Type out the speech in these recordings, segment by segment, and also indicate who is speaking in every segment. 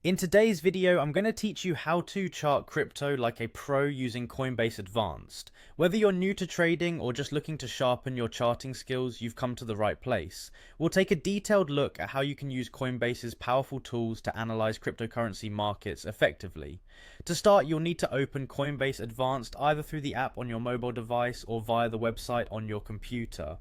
Speaker 1: In today's video, I'm going to teach you how to chart crypto like a pro using Coinbase Advanced. Whether you're new to trading or just looking to sharpen your charting skills, you've come to the right place. We'll take a detailed look at how you can use Coinbase's powerful tools to analyze cryptocurrency markets effectively. To start, you'll need to open Coinbase Advanced either through the app on your mobile device or via the website on your computer.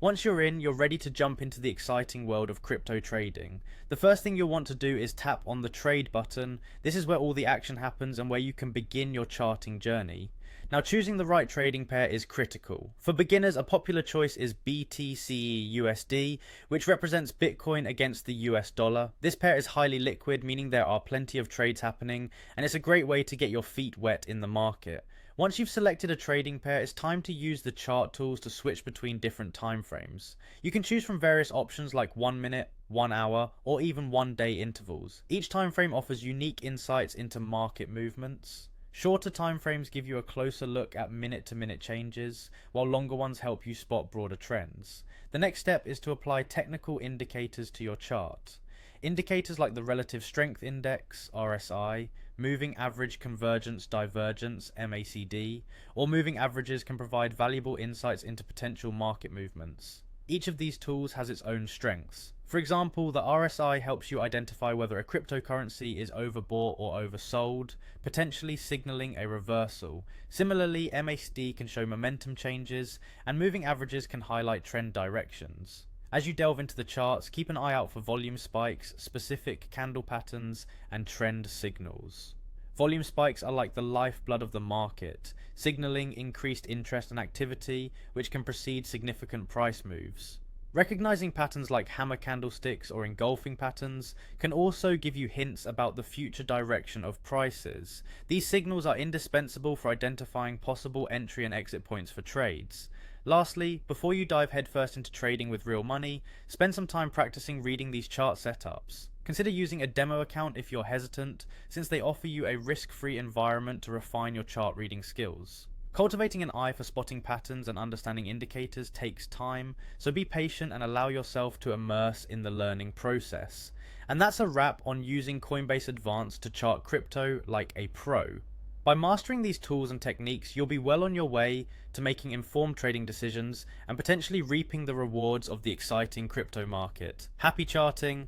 Speaker 1: Once you're in, you're ready to jump into the exciting world of crypto trading. The first thing you'll want to do is tap on the trade button. This is where all the action happens and where you can begin your charting journey. Now, choosing the right trading pair is critical. For beginners, a popular choice is BTC-USD, which represents Bitcoin against the US dollar. This pair is highly liquid, meaning there are plenty of trades happening, and it's a great way to get your feet wet in the market. Once you've selected a trading pair, it's time to use the chart tools to switch between different time frames. You can choose from various options like 1 minute, 1 hour, or even 1 day intervals. Each time frame offers unique insights into market movements. Shorter time frames give you a closer look at minute to minute changes, while longer ones help you spot broader trends. The next step is to apply technical indicators to your chart. Indicators like the Relative Strength Index, RSI, Moving Average Convergence Divergence, MACD, or moving averages can provide valuable insights into potential market movements. Each of these tools has its own strengths. For example, the RSI helps you identify whether a cryptocurrency is overbought or oversold, potentially signaling a reversal. Similarly, MACD can show momentum changes, and moving averages can highlight trend directions. As you delve into the charts, keep an eye out for volume spikes, specific candle patterns, and trend signals. Volume spikes are like the lifeblood of the market, signaling increased interest and activity, which can precede significant price moves. Recognizing patterns like hammer candlesticks or engulfing patterns can also give you hints about the future direction of prices. These signals are indispensable for identifying possible entry and exit points for trades. Lastly, before you dive headfirst into trading with real money, spend some time practicing reading these chart setups. Consider using a demo account if you're hesitant, since they offer you a risk-free environment to refine your chart reading skills. Cultivating an eye for spotting patterns and understanding indicators takes time, so be patient and allow yourself to immerse in the learning process. And that's a wrap on using Coinbase Advanced to chart crypto like a pro. By mastering these tools and techniques, you'll be well on your way to making informed trading decisions and potentially reaping the rewards of the exciting crypto market. Happy charting!